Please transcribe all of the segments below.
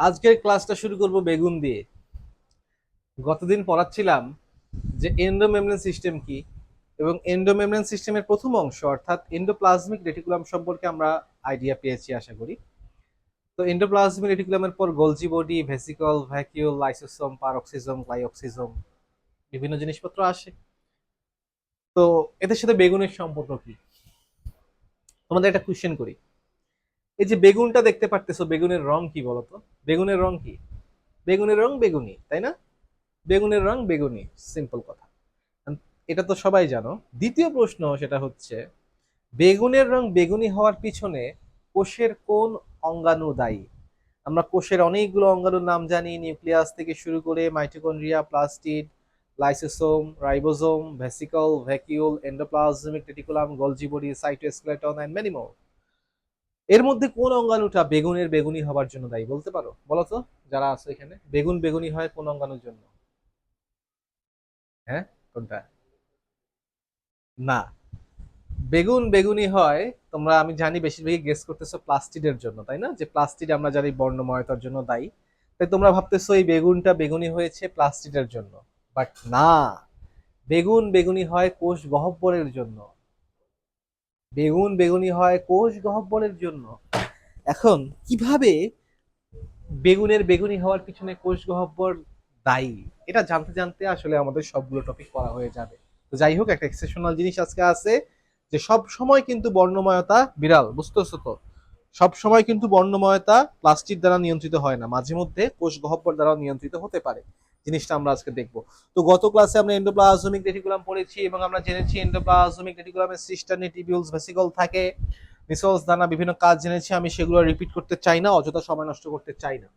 আজকের ক্লাসটা শুরু করব বেগুন দিয়ে। গতদিন পড়াচ্ছিলাম যে এন্ডোমেমব্রেন সিস্টেম কি এবং এন্ডোমেমব্রেন সিস্টেমের প্রথম অংশ অর্থাৎ এন্ডোপ্লাজমিক রেটিকুলাম সম্পর্কে আমরা আইডিয়া পেয়েছি আশা করি। তো এন্ডোপ্লাজমিক রেটিকুলামের পর Golgi body, vesicle, vacuole, lysosome, peroxisome, glyoxysome বিভিন্ন জিনিসপত্র আসে। তো এদের সাথে বেগুনের সম্পর্ক কি? তোমাদের একটা কোশ্চেন করি। এই যে বেগুনটা দেখতে পারতেছো, বেগুনের রং কি বলতো? বেগুনের রং কি? বেগুনের রং বেগুনি, তাই না? বেগুনের রং বেগুনি, সিম্পল কথা। এটা তো সবাই জানো। দ্বিতীয় প্রশ্ন সেটা হচ্ছে, বেগুনের রং বেগুনি হওয়ার পিছনে কোষের কোন অঙ্গাণু দায়ী? আমরা কোষের অনেকগুলো অঙ্গাণুর নাম জানি, নিউক্লিয়াস থেকে শুরু করে mitochondria, plastid, lysosome, ribosome, vesicle, vacuole, endoplasmic reticulum, Golgi body, cytoskeleton and many more. এর মধ্যে কোন অঙ্গাণুটা বেগুনের বেগুনি হবার জন্য দায়ী বলতে পারো? বলো তো, যারা আছে এখানে, বেগুন বেগুনি হয় কোন অঙ্গাণুর জন্য? হ্যাঁ, কোনটা? না, বেগুন বেগুনি হয়, তোমরা আমি জানি বেশিরভাগই গেস করতেছো প্লাস্টিডের জন্য, তাই না? যে প্লাস্টিড আমরা জানি বর্ণময়তার জন্য দায়ী। তাই তোমরা ভাবতেছো এই বেগুনটা বেগুনি হয়েছে প্লাস্টিডের জন্য। বাট না, বেগুন বেগুনি হয় কোষ গহ্বরের জন্য। বেগুন বেগুনি হয় কোষ গহ্বরের জন্য। এখন কিভাবে বেগুনের বেগুনি হওয়ার পিছনে কোষ গহ্বর দায়ী, এটা জানতে জানতে আসলে আমাদের সবগুলো টপিক পড়া হয়ে যাবে। তো যাই হোক, একটা এক্সেপশনাল জিনিস আজকে আছে, যে সব সময় কিন্তু বর্ণময়তা বিড়াল, বুঝতেছো তো? সব সময় কিন্তু বর্ণময়তা প্লাস্টিক দ্বারা নিয়ন্ত্রিত হয় না, মাঝে মধ্যে কোষ গহ্বর দ্বারা নিয়ন্ত্রিত হতে পারে। জিনিসটা আমরা আজকে দেখব। তো গত ক্লাসে আমরা এন্ডোপ্লাজমিক রেটিকুলাম পড়েছি এবং আমরা জেনেছি এন্ডোপ্লাজমিক রেটিকুলামে সিস্টার্নি, টিবিউলস, ভেসিকল থাকে, মিসলস দানা, বিভিন্ন কাজ জেনেছি। আমি সেগুলো রিপিট করতে চাই না, অযথা সময় নষ্ট করতে চাই না।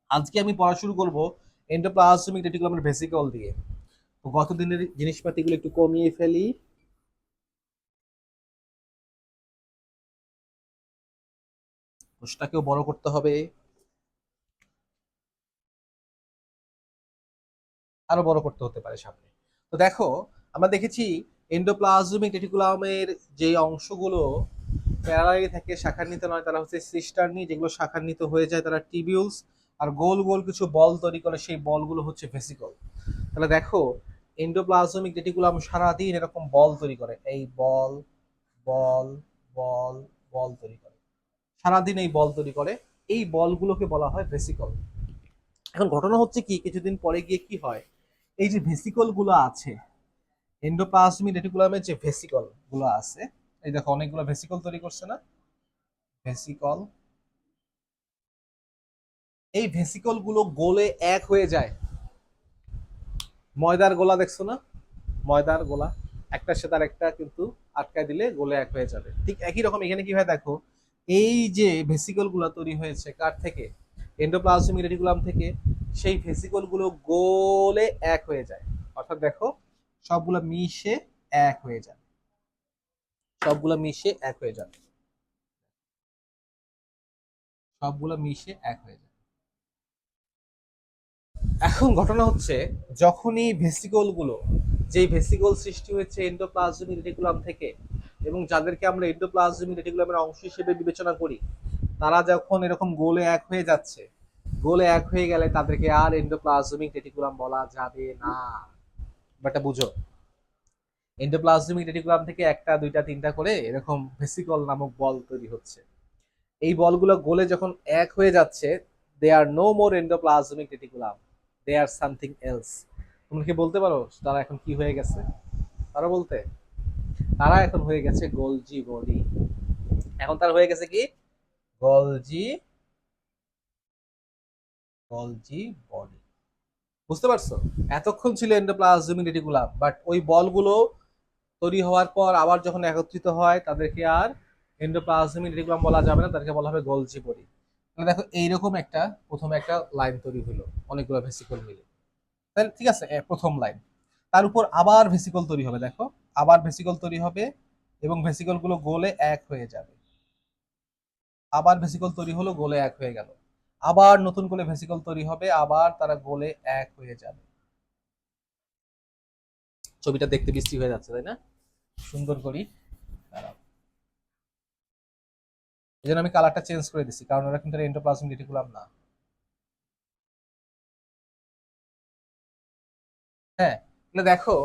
আজকে আমি পড়া শুরু করব এন্ডোপ্লাজমিক রেটিকুলামের ভেসিকল দিয়ে। তো গত দিনের জিনিসপাতিগুলো একটু কমিয়ে ফেলি। কোষটাকেও বড় করতে হবে, আরো বড় করতে হতে পারে সামনে। তো দেখো, আমরা দেখেছি এন্ডোপ্লাজমিক রেটিকুলামের যে অংশগুলো প্যারালালি থাকে, শাখান্বিত নয়, তারা হচ্ছে সিস্টার্নি, যেগুলো শাখান্বিত হয়ে যায় তারা টিবিউলস, আর গোল গোল কিছু বল তৈরি করে, সেই বলগুলো হচ্ছে ভেসিকল। তাহলে দেখো, এন্ডোপ্লাজমিক রেটিকুলাম সারাদিন এরকম বল তৈরি করে, এই বল, বল, বল, বল তৈরি করে, সারাদিন এই বল তৈরি করে। এই বলগুলোকে বলা হয় ভেসিকল। এখন ঘটনা হচ্ছে কি, কিছুদিন পরে গিয়ে কি হয়, এই যে ভেসিকল গুলো আছে, এন্ডোপ্লাজমিক রেটিকুলামের যে ভেসিকল গুলো আছে, এই দেখো অনেকগুলো ভেসিকল তৈরি করছে না, ভেসিকল। এই ভেসিকল গুলো গোলে এক হয়ে যায়। ময়দার গোলা দেখছো না? ময়দার গোলা, একটার সাথে আরেকটা কিন্তু আটকায় দিলে গোলে এক হয়ে যাবে। ঠিক একই রকম এখানে কি হয় দেখো, এই যে ভেসিকল গুলো তৈরি হয়েছে কার থেকে? এন্ডোপ্লাজমিক রেটিকুলাম থেকে। সেই ভেসিকল গুলো গোলে এক হয়ে যায়, অর্থাৎ দেখো সবগুলো মিশে এক হয়ে যায়, সবগুলো মিশে এক হয়ে যাবে, সবগুলো মিশে এক হয়ে যায়। এখন ঘটনা হচ্ছে, যখনই ভেসিকল গুলো, যেই ভেসিকল সৃষ্টি হয়েছে এন্ডোপ্লাজমিক রেটিকুলাম থেকে এবং যাদেরকে আমরা এন্ডোপ্লাজমিক রেটিকুলামের অংশ হিসেবে বিবেচনা করি, তারা যখন এরকম গোলে এক হয়ে যাচ্ছে, গোলে এক হয়ে গেলে তাদেরকে আর এন্ডোপ্লাজমিক রেটিকুলাম বলা যাবে না। ব্যাপারটা বুঝো, এন্ডোপ্লাজমিক রেটিকুলাম থেকে একটা দুইটা তিনটা করে এরকম ভেসিকল নামক বল তৈরি হচ্ছে। এই বলগুলো গোলে যখন এক হয়ে যাচ্ছে, দে আর নো মোর এন্ডোপ্লাজমিক রেটিকুলাম, দে আর সামথিং এলস। তোমরা কি বলতে পারো তারা এখন কি হয়ে গেছে? তারা বলতে, তারা এখন হয়ে গেছে গোলজি বডি। এখন তারা হয়ে গেছে কি? Golgi, Golgi body. বুঝতে পারছো? এতক্ষণ ছিল এন্ডোপ্লাজমিক রেটিকুলাম, বাট ওই বলগুলো তৈরি হওয়ার পর আবার যখন একত্রিত হয় তাদেরকে আর এন্ডোপ্লাজমিক রেটিকুলাম বলা যাবে না, তাদেরকে বলা হবে গোলজি বডি। তাহলে দেখো এইরকম একটা, প্রথমে একটা লাইন তৈরি হলো অনেকগুলো ভেসিকল মিলে, তাহলে ঠিক আছে, প্রথম লাইন। তার উপর আবার ভেসিকল তৈরি হবে, দেখো আবার ভেসিকল তৈরি হবে এবং ভেসিকল গুলো গোলে এক হয়ে যাবে। আবার ভেসিকল তৈরি হলো, গোলে এক হয়ে গেল। আবার নতুন করে ভেসিকল তৈরি হবে, আবার তারা গোলে এক হয়ে যাবে। ছবিটা দেখতে বিশ্রী হয়ে যাচ্ছে, তাই না? সুন্দর করি, দাঁড়াও। এই জন্য আমি কালারটা চেঞ্জ করে দিচ্ছি, কারণ ওরা কিন্তু এন্ডোপ্লাজমিক রেটিকুলাম না। হ্যাঁ, তাহলে দেখো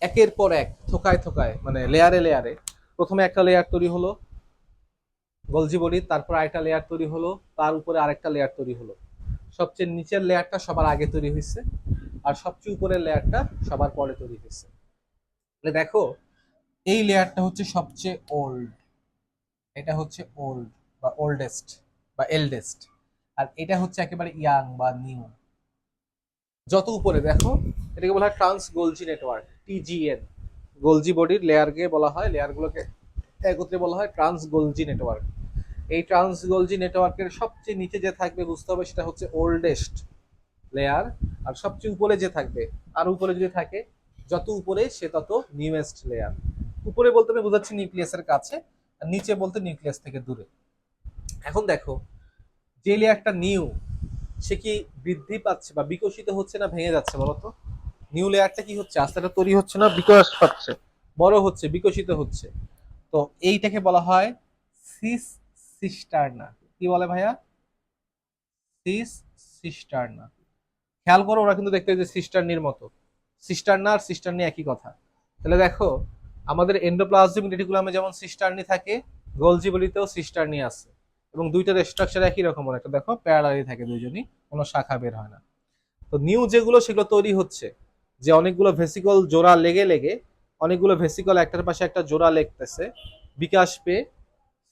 একের পর এক থোকায় থোকায় মানে লেয়ারে লেয়ারে প্রথমে একটা লেয়ার তৈরি হলো গলজি বডির, তারপর আরেকটা লেয়ার তৈরি হলো, তার উপরে আরেকটা লেয়ার তৈরি হলো। সবচেয়ে নিচের লেয়ারটা সবার আগে তৈরি হয়েছে, আর সবচেয়ে উপরের লেয়ারটা সবার পরে তৈরি হয়েছে। তাহলে দেখো এই লেয়ারটা হচ্ছে সবচেয়ে ওল্ড, এটা হচ্ছে ওল্ড বা ওল্ডেস্ট বা এল্ডেস্ট, আর এটা হচ্ছে একেবারে ইয়াং বা নিউ। যত উপরে দেখো এটাকে বলা হয় trans Golgi network, TGN. Golgi বডির লেয়ারকে বলা হয়, লেয়ারগুলোকে একত্রে বলা হয় ট্রান্স গোলজি নেটওয়ার্ক। এই ট্রান্স গোলজি নেটওয়ার্কের সবচেয়ে নিচে যে থাকবে বুঝতে হবে সেটা হচ্ছে ওল্ডেস্ট লেয়ার, আর সবচেয়ে উপরে যে থাকবে, আর উপরে যদি থাকে যত উপরে সে তত নিউয়েস্ট লেয়ার। উপরে বলতে আমি বোঝাচ্ছি নিউক্লিয়াসের কাছে, আর নিচে বলতে নিউক্লিয়াস থেকে দূরে। এখন দেখো যে লেয়ারটা নিউ, সে কি বৃদ্ধি পাচ্ছে বা বিকশিত হচ্ছে না ভেঙে যাচ্ছে বলতো? নিউ লেয়ারটা কি হচ্ছে, আস্তে আস্তে তৈরি হচ্ছে না বিকাশ পাচ্ছে, বড় হচ্ছে, বিকশিত হচ্ছে। তো এইটাকে বলা হয় সিস সিস্টারনা। কি বলে ভাইয়া? Cis cisterna. খেয়াল করো ওরা কিন্তু দেখতে যে সিস্টারনির মতো, সিস্টারনা আর সিস্টারনি একই কথা। তাহলে দেখো আমাদের এন্ডোপ্লাজমিক রেটিকুলামে যেমন সিস্টারনি থাকে, গোলজি বলিতেও সিস্টারনি আছে, এবং দুইটার স্ট্রাকচার একই রকম, একটা দেখো প্যারালালি থাকে দুইজনই, কোনো শাখা বের হয় না। তো নিউ যেগুলো সেগুলো তৈরি হচ্ছে, যে অনেকগুলো ভেসিকল জোড়া লেগে লেগে, অনেকগুলো ভেসিকল একটার পাশে একটা জোড়া লেগতেছে, বিকাশ পেয়ে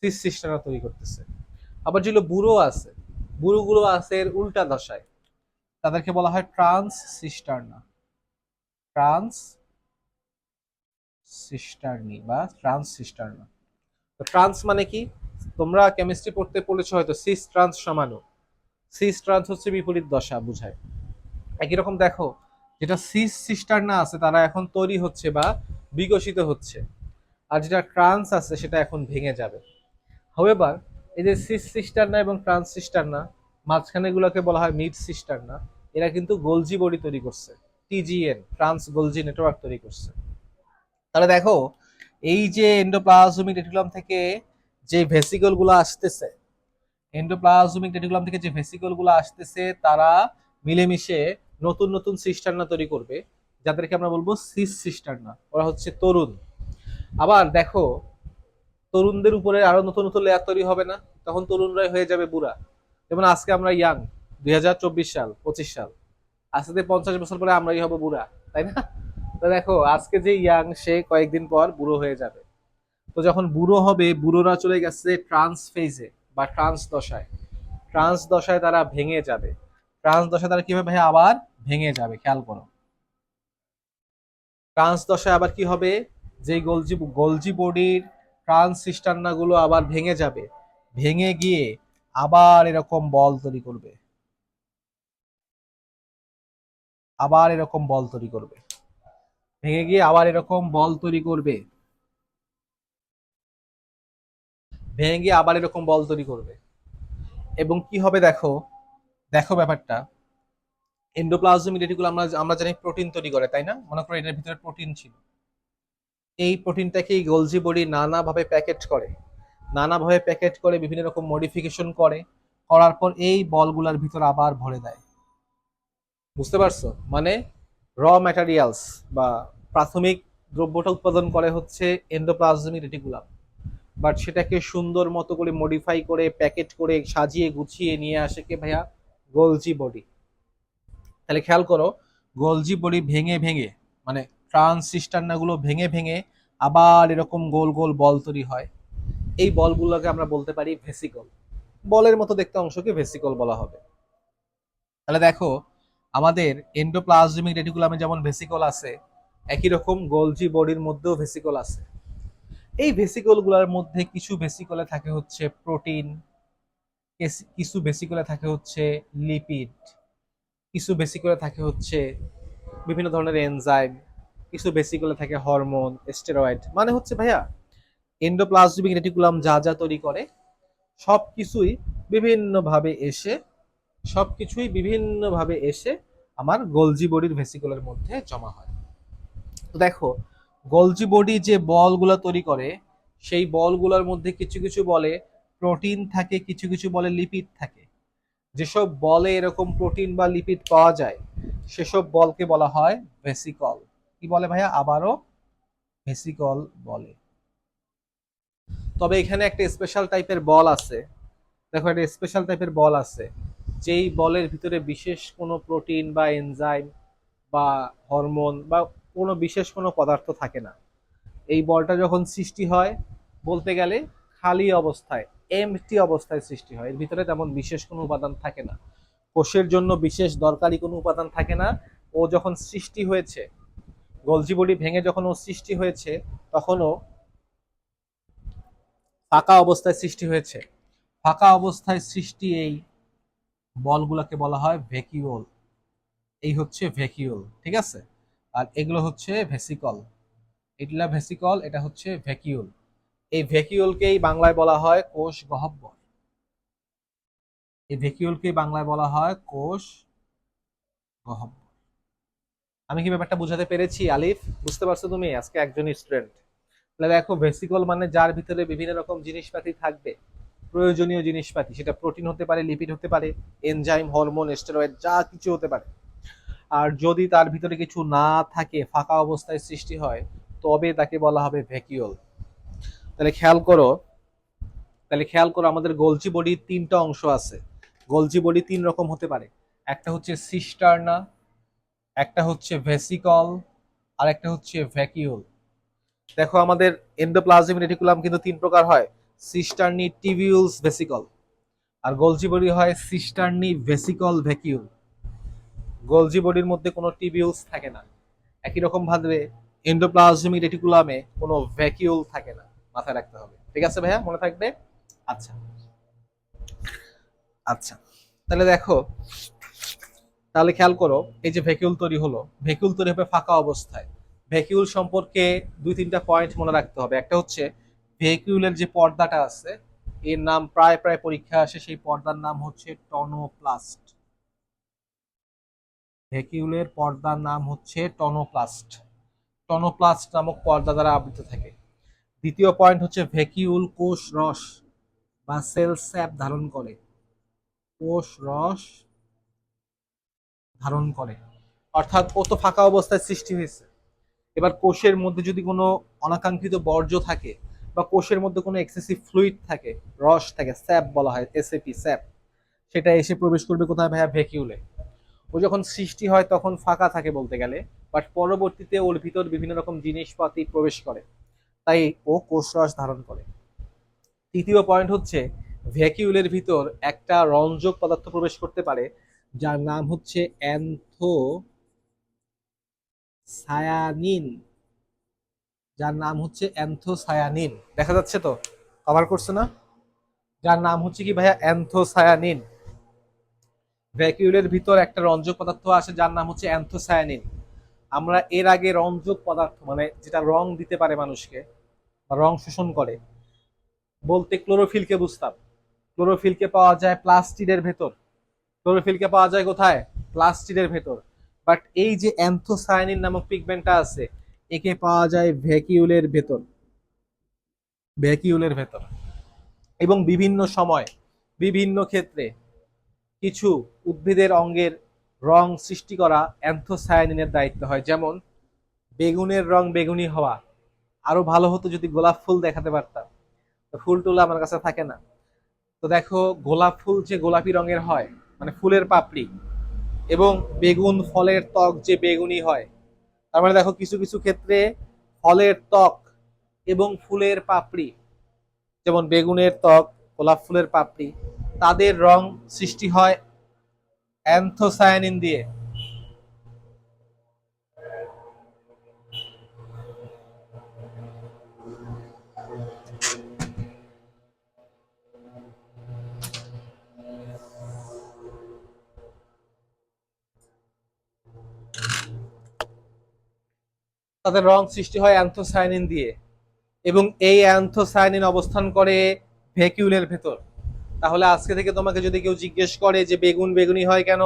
সিস সিস্টারনা তৈরি করতেছে। আবার যেগুলো বুড়ো আছে, বুড়োগুলো আছে এর উল্টা দশায়, তাদেরকে বলা হয় ট্রান্স সিস্টারনা, ট্রান্স সিস্টারনি বা ট্রান্স সিস্টারনা। তো ট্রান্স মানে কি? তোমরা কেমিস্ট্রি পড়তে পড়েছো হয়তো, সিস ট্রান্স সমানু। সিস ট্রান্স হচ্ছে বিপরীত দশা বুঝায়। একই রকম দেখো যেটা সিস সিস্টারনা আছে তারা এখন তৈরি হচ্ছে বা বিকশিত হচ্ছে, আর যেটা ট্রান্স আছে সেটা এখন ভেঙে যাবে। হাউএভার এই যে সিস সিস্টারনা এবং ট্রান্স সিস্টারনা, মাঝখানে গুলোকে বলা হয় মিড সিস্টারনা, এরা কিন্তু গোলজি বডি তৈরি করছে, টিজিএন ট্রান্স গোলজি নেটওয়ার্ক তৈরি করছে। তাহলে দেখো এই যে এন্ডোপ্লাজমিক রেটিকুলাম থেকে যে ভেসিকল গুলো আসতেছে, এন্ডোপ্লাজমিক রেটিকুলাম থেকে যে ভেসিকল গুলো আসতেছে তারা মিলেমিশে নতুন নতুন সিস্টারনা তৈরি করবে, যাদেরকে আমরা বলবো সিস সিস্টারনা। ওরা হচ্ছে তরুণ। আবার দেখো তরুণদের উপরে আরো নতুন নতুন লেয়ার তৈরি হবে না, তখন তরুণরাই হয়ে যাবে বুড়া। যেমন আজকে আমরা ইয়াং, 2024 সাল 25 সাল, আজ থেকে 50 বছর পরে আমরাই হব বুড়া, তাই না? তো দেখো আজকে যে ইয়াং সে কয়েকদিন পর বুড়ো হয়ে যাবে। তো যখন বুড়ো হবে, বুড়োরা চলে গেছে ট্রান্স ফেজে বা ট্রান্স দশায়, ট্রান্স দশায় তারা ভেঙে যাবে। ট্রান্স দশায় তারা কিভাবে ভাই আবার ভেঙে যাবে, খেয়াল করো। ট্রান্স দশায় আবার কি হবে, যে গোলজি গোলজি বডির ট্রান্স সিস্টারনা গুলো আবার ভেঙে যাবে, ভেঙে গিয়ে আবার এরকম বল তৈরি করবে, আবার এরকম বল তৈরি করবে, ভেঙে গিয়ে আবার এরকম বল তৈরি করবে, ভেঙে গিয়ে আবার এরকম বল তৈরি করবে। এবং কি হবে দেখো, দেখো ব্যাপারটা, এন্ডোপ্লাজমিক রেটিকুলাম আমরা আমরা জানি প্রোটিন তৈরি করে, তাই না? মনে করো এটার ভিতরে প্রোটিন ছিল, এই প্রোটিনটাকে গোলজি বডি নানাভাবে প্যাকেট করে, নানাভাবে প্যাকেট করে বিভিন্ন রকম মডিফিকেশন করে, করার পর এই বলগুলার ভিতর আবার ভরে দেয়। বুঝতে পারছো? মানে র ম্যাটেরিয়ালস বা প্রাথমিক দ্রব্যটা উৎপাদন করে হচ্ছে এন্ডোপ্লাজমিক রেটিকুলাম, বাট সেটাকে সুন্দর মতো করে মডিফাই করে প্যাকেট করে সাজিয়ে গুছিয়ে নিয়ে আসে কে ভাইয়া? Golgi body. তাহলে খেয়াল করো, গোলজি বডি ভেঙে ভেঙে মানে ট্রান্সিস্টারনা গুলো ভেঙে ভেঙে আবার এরকম গোল গোল বল তৈরি হয়। এই বলগুলোকে আমরা বলতে পারি ভেসিকল। বলের মতো দেখতে অংশকে ভেসিকল বলা হবে। তাহলে দেখো আমাদের এন্ডোপ্লাজমিক রেটিকুলামে যেমন ভেসিকল আছে, একই রকম গোলজি বডির মধ্যেও ভেসিকল আছে। এই ভেসিকল গুলোর মধ্যে কিছু ভেসিকলে থাকে হচ্ছে প্রোটিন, কিছু ভেসিকলে থাকে হচ্ছে লিপিড, কিছু ভেসিকলে থাকে হচ্ছে বিভিন্ন ধরনের এনজাইম, কিছু বেসিকলে থাকে হরমোন, স্টেরয়েড। মানে হচ্ছে ভাইয়া এন্ডোপ্লাজমিক রেটিকুলাম যা যা তৈরি করে সবকিছুই বিভিন্নভাবে এসে, সবকিছুই বিভিন্নভাবে এসে আমার গোলজি বডির ভেসিকুলার মধ্যে জমা হয়। তো দেখো গোলজি বডি যে বলগুলো তৈরি করে, সেই বলগুলোর মধ্যে কিছু কিছু বলে প্রোটিন থাকে, কিছু কিছু বলে লিপিড থাকে। যেসব বলে এরকম প্রোটিন বা লিপিড পাওয়া যায় সেসব বলকে বলা হয় ভেসিকল। কি বলে ভাইয়া? আবারও ভেসিকল বলে। তবে এখানে একটা স্পেশাল টাইপের বল আছে। দেখো, একটা স্পেশাল টাইপের বল আছে, যেই বলের ভিতরে বিশেষ কোনো প্রোটিন বা এনজাইম বা হরমোন বা কোনো বিশেষ কোনো পদার্থ থাকে না। এই বলটা যখন সৃষ্টি হয়, বলতে গেলে খালি অবস্থায়, এমটি অবস্থায় সৃষ্টি হয়। এর ভিতরে তেমন বিশেষ কোনো উপাদান থাকে না, কোষের জন্য বিশেষ দরকারি কোনো উপাদান থাকে না। ও যখন সৃষ্টি হয়েছে, গলজি বডি ভেঙে যখন ও সৃষ্টি হয়েছে, তখন ও ফাঁকা অবস্থায় সৃষ্টি হয়েছে। ফাঁকা অবস্থায় সৃষ্টি এই বলগুলোকে বলা হয় ভ্যাকিউল। এই হচ্ছে ভ্যাকিউল, ঠিক আছে? আর এগুলো হচ্ছে ভেসিকল। এগুলা ভেসিকল, এটা হচ্ছে ভ্যাকিউল। এই ভ্যাকিউলকেই বাংলায় বলা হয় কোষ গহ্বর। এই ভ্যাকিউলকেই বাংলায় বলা হয় কোষ গহ্বর। আমি কি ব্যাপারটা বুঝাতে পেরেছি আলিফ? বুঝতে পারছো তুমি আজকে একজন স্টুডেন্ট? তাহলে দেখো, ভেসিকল মানে যার ভিতরে বিভিন্ন রকম জিনিসপাতি থাকবে, প্রয়োজনীয় জিনিসপাতি। সেটা প্রোটিন হতে পারে, লিপিড হতে পারে, এনজাইম, হরমোন, স্টেরয়েড, যা কিছু হতে পারে। আর যদি তার ভিতরে কিছু না থাকে, ফাঁকা অবস্থায় সৃষ্টি হয়, তবে তাকে বলা হবে ভ্যাকিউল। তাহলে খেয়াল করো, আমাদের গোলজি বডির তিনটা অংশ আছে। গোলজি বডি তিন রকম হতে পারে। একটা হচ্ছে সিস্টার্না, একটা হচ্ছে ভেসিকল, আর একটা হচ্ছে ভ্যাকিউল। দেখো, আমাদের এন্ডোপ্লাজমিক রেটিকুলাম কিন্তু তিন প্রকার হয়: সিস্টার্নি, টিবিউলস, ভেসিকল। আর গোলজি বডি হয় সিস্টার্নি, ভেসিকল, ভ্যাকিউল। গোলজি বডির মধ্যে কোনো টিবিউলস থাকে না। একই রকম ভাবে এন্ডোপ্লাজমিক রেটিকুলামে কোনো ভ্যাকিউল থাকে না। মাথায় রাখতে হবে, ঠিক আছে ভাইয়া? মনে থাকবে। আচ্ছা আচ্ছা, তাহলে দেখো, তাহলে খেয়াল করো, এই যে ভ্যাকিউল তৈরি হলো, ভ্যাকিউল তৈরি হবে ফাঁকা অবস্থায়। ভ্যাকিউল সম্পর্কে দুই তিনটা পয়েন্ট মনে রাখতে হবে। একটা হচ্ছে ভ্যাকিউলের যে পর্দাটা আছে, এর নাম প্রায় প্রায় পরীক্ষা আসে, সেই পর্দার নাম হচ্ছে টনোপ্লাস্ট। ভ্যাকিউলের পর্দার নাম হচ্ছে টনোপ্লাস্ট। টনোপ্লাস্ট নামক পর্দা দ্বারা আবৃত থাকে। দ্বিতীয় পয়েন্ট হচ্ছে ভ্যাকিউল কোষ রস বা সেল স্যাপ ধারণ করে। কোষ রস ধারণ করে, অর্থাৎ ও তো ফাঁকা অবস্থায় সৃষ্টি হয়েছে। এবার কোষের মধ্যে যদি কোনো অনাকাঙ্ক্ষিত বর্জ্য থাকে, বা কোষের মধ্যে কোনো এক্সেসিভ ফ্লুইড থাকে, রস থাকে, স্যাপ বলা হয়, এসএপি, স্যাপ, সেটা এসে প্রবেশ করবে কোথায় ভাইয়া? ভ্যাকিউলে। ও যখন সৃষ্টি হয় তখন ফাঁকা থাকে বলতে গেলে, বাট পরবর্তীতে ওর ভিতর বিভিন্ন রকম জিনিসপাতি প্রবেশ করে, তাই ও কোষ রস ধারণ করে। তৃতীয় পয়েন্ট হচ্ছে ভ্যাকিউলের ভিতর একটা রঞ্জক পদার্থ প্রবেশ করতে পারে, যার নাম হচ্ছে অ্যান্থোসায়ানিন। অ্যান্থোসায়ানিন, দেখা যাচ্ছে তো? কভার করছে না? যার নাম হচ্ছে কি ভাইয়া? অ্যান্থোসায়ানিন। ভ্যাকিউলের ভিতর একটা রঞ্জক পদার্থ আছে যার নাম হচ্ছে অ্যান্থোসায়ানিন। আমরা এর আগে রঞ্জক পদার্থ মানে যেটা রং দিতে পারে মানুষকে বা রং শোষণ করে বলতে ক্লোরোফিলকে বুঝতাম। ক্লোরোফিলকে পাওয়া যায় প্লাস্টিডের ভেতর। ক্লোরোফিলকে পাওয়া যায় কোথায়? প্লাস্টিডের ভেতর। বাট এই যে অ্যান্থোসায়ানিন নামক পিগমেন্টটা আছে, একে পাওয়া যায় ভ্যাকিউলের ভেতর। ভ্যাকিউলের ভেতর এবং বিভিন্ন সময়, বিভিন্ন ক্ষেত্রে কিছু উদ্ভিদের অঙ্গের রং সৃষ্টি করা অ্যান্থোসায়ানিনের দায়িত্ব হয়। যেমন বেগুনের রং বেগুনি হওয়া। আরো ভালো হতো যদি গোলাপ ফুল দেখাতে পারতাম, ফুল টুল আমার কাছে থাকে না। তো দেখো, গোলাপ ফুল যে গোলাপি রঙের হয়, মানে ফুলের পাপড়ি, এবং বেগুন ফলের ত্বক যে বেগুনি হয়। তার মানে দেখো, কিছু কিছু ক্ষেত্রে ফলের ত্বক এবং ফুলের পাপড়ি, যেমন বেগুনের ত্বক, গোলাপ ফুলের পাপড়ি, তাদের রং সৃষ্টি হয় অ্যান্থোসায়ানিন দিয়ে। তাদের রং সৃষ্টি হয় অ্যান্থোসায়ানিন দিয়ে, এবং এই অ্যান্থোসায়ানিন অবস্থান করে ভ্যাকিউলের ভেতর। তাহলে আজকে থেকে তোমাকে যদি কেউ জিজ্ঞেস করে যে বেগুন বেগুনি হয় কেন,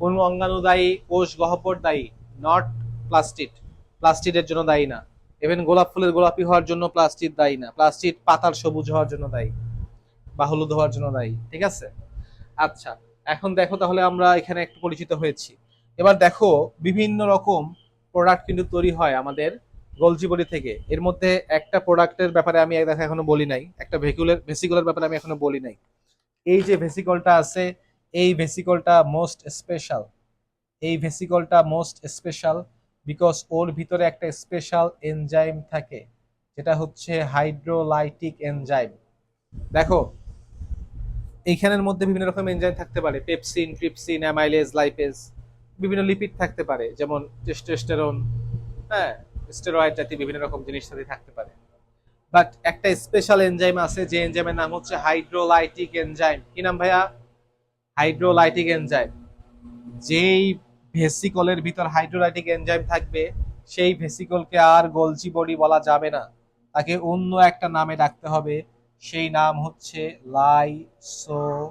কোন অঙ্গাণু দায়ী? কোষ গহ্বর দায়ী, নট প্লাস্টিড। প্লাস্টিডের জন্য দায়ী না। ইভেন গোলাপ ফুলের গোলাপি হওয়ার জন্য প্লাস্টিড দায়ী না। প্লাস্টিড পাতার সবুজ হওয়ার জন্য দায়ী বা হলুদ হওয়ার জন্য দায়ী, ঠিক আছে? আচ্ছা, এখন দেখো, তাহলে আমরা এখানে একটু পরিচিত হয়েছি। এবার দেখো বিভিন্ন রকম প্রোডাক্ট কিন্তু তৈরি হয় আমাদের গলজি বডি থেকে। এর মধ্যে একটা প্রোডাক্টের ব্যাপারে আমি দেখা এখনো বলি নাই, একটা ভেসিকলের ব্যাপারে আমি এখনো বলি নাই। এই যে ভেসিকলটা আছে, এই ভেসিকলটা মোস্ট স্পেশাল। এই ভেসিকলটা মোস্ট স্পেশাল বিকজ ওর ভিতরে একটা স্পেশাল এনজাইম থাকে, যেটা হচ্ছে হাইড্রোলাইটিক এনজাইম। দেখো, এইখানের মধ্যে বিভিন্ন রকম এনজাইম থাকতে পারে, পেপসিন, ট্রিপসিন, অ্যামাইলেজ, লাইপেজ, বিভিন্ন লিপিড থাকতে পারে যেমন টেস্টোস্টেরন, হ্যাঁ, স্টেরয়েড জাতীয় বিভিন্ন রকম জিনিস সাথে থাকতে পারে। বাট একটা স্পেশাল এনজাইম আছে, যে এনজাইমের নাম হচ্ছে হাইড্রোলাইটিক এনজাইম। কি নাম ভাইয়া? Hydrolytic enzyme. যেই ভেসিকলের ভিতর হাইড্রোলাইটিক এনজাইম থাকবে, সেই ভেসিকলকে আর গলজি বডি বলা যাবে না, তাকে অন্য একটা নামে ডাকতে হবে। সেই নাম হচ্ছে লাইসোসোম।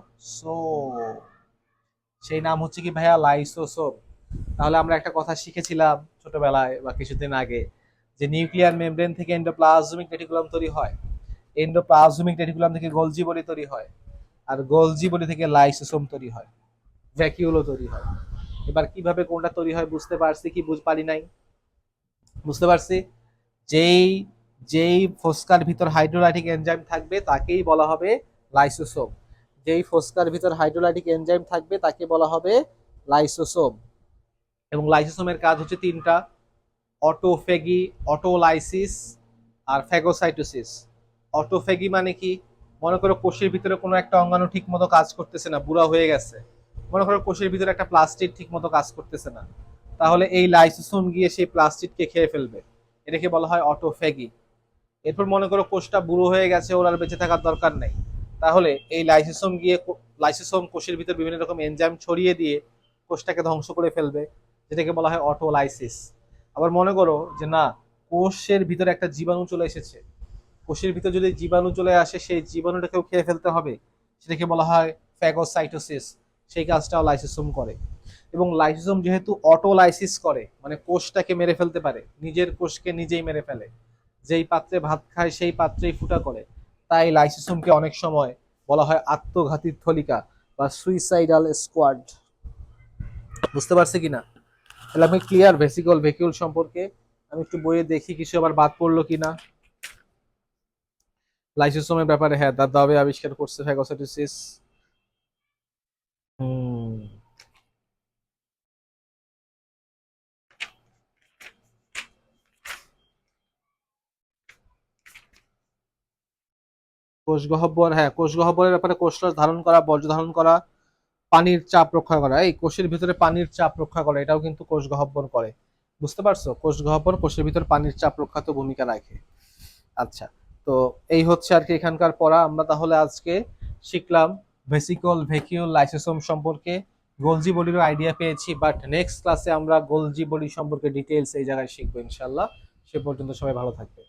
সেই নাম হচ্ছে কি ভাইয়া? লাইসোসোম। তাহলে আমরা একটা কথা শিখেছিলাম ছোটবেলায় বা কিছুদিন আগে, যে নিউক্লিয়ার মেমব্রেন থেকে এন্ডোপ্লাজমিক রেটিকুলাম তৈরি হয়, এন্ডোপ্লাজমিক রেটিকুলাম থেকে গলজি বডি তৈরি হয়, আর গলজি বডি থেকে লাইসোসোম তৈরি হয়, ভ্যাকিউলও তৈরি হয়। এবার কিভাবে কোনটা তৈরি হয় বুঝতে পারছি কি পারি নাই? বুঝতে পারছি। যেই যেই ফোস্কার ভিতর হাইড্রোলাইটিক এনজাইম থাকবে তাকেই বলা হবে লাইসোসোম। যেই ফোস্কার ভিতর হাইড্রোলাইটিক এনজাইম থাকবে তাকে বলা হবে লাইসোসোম। এবং লাইসোসোমের কাজ হচ্ছে তিনটা: অটোফেগি, অটোলাইসিস, আর ফ্যাগোসাইটোসিস। অটোফেগি মানে কি? মনে করো কোষের ভিতরে কোনো একটা অঙ্গাণু ঠিক মতো কাজ করতেছে না, বুড়া হয়ে গেছে। মনে করো কোষের ভিতরে একটা প্লাস্টিড ঠিক মতো কাজ করতেছে না, তাহলে এই লাইসোসোম গিয়ে সেই প্লাস্টিডকে খেয়ে ফেলবে, এটাকে বলা হয় অটোফেগি। এরপর মনে করো কোষটা বুড়ো হয়ে গেছে, ওর আর বেঁচে থাকার দরকার নেই, তাহলে এই লাইসোসোম গিয়ে লাইসোসোম কোষের ভিতর বিভিন্ন রকম এনজাইম ছড়িয়ে দিয়ে কোষটাকে ধ্বংস করে ফেলবে, যেটাকে বলা হয় অটোলাইসিস। আবার মনে করো যে না, কোষের ভিতরে একটা জীবাণু চলে এসেছে, কোষের ভিতর যদি জীবাণু চলে আসে সেই জীবাণুটাকেও খেয়ে ফেলতে হবে, সেটাকে বলা হয় ফ্যাগোসাইটোসিস। সেই কাজটাও লাইসোসোম করে। এবং লাইসোসোম যেহেতু অটোলাইসিস করে, মানে কোষটাকে মেরে ফেলতে পারে, নিজের কোষকে নিজেই মেরে ফেলে, যেই পাত্রে ভাত খায় সেই পাত্রেই ফুটা করে, তাই লাইসোসোমকে অনেক সময় বলা হয় আত্মঘাতী থলিকা বা সুইসাইডাল স্কোয়াড। বুঝতে পারছে কিনা? তাহলে আমি ক্লিয়ার ভেকিউল সম্পর্কে। আমি একটু বইয়ে দেখি কিছু আবার বাদ পড়লো কিনা। লাইসোসোমের ব্যাপারে হ্যাঁ, দাদাবে আবিষ্কার করছে ফ্যাগোসাইটোসিস। হুম। কোষ গহ্বর, হ্যাঁ, কোষ গহ্বরের ব্যাপারে কোষরস ধারণ করা, বর্জ্য ধারণ করা, পানির চাপ রক্ষা করা, এই কোষের ভিতরে পানির চাপ রক্ষা করা, এটাও কিন্তু কোষ গহ্বর করে। বুঝতে পারছো? কোষ গহ্বর কোষের ভিতর পানির চাপ রক্ষাতে ভূমিকা রাখে। আচ্ছা, তো এই হচ্ছে আর কি এখানকার পড়া। আমরা তাহলে আজকে শিখলাম ভেসিকল, ভ্যাকিউল, লাইসোসোম সম্পর্কে। গোলজি বডিরও আইডিয়া পেয়েছি, বাট নেক্সট ক্লাসে আমরা গোলজি বডি সম্পর্কে ডিটেলস এই জায়গায় শিখবো ইনশাল্লাহ। সে পর্যন্ত সবাই ভালো থাকবে।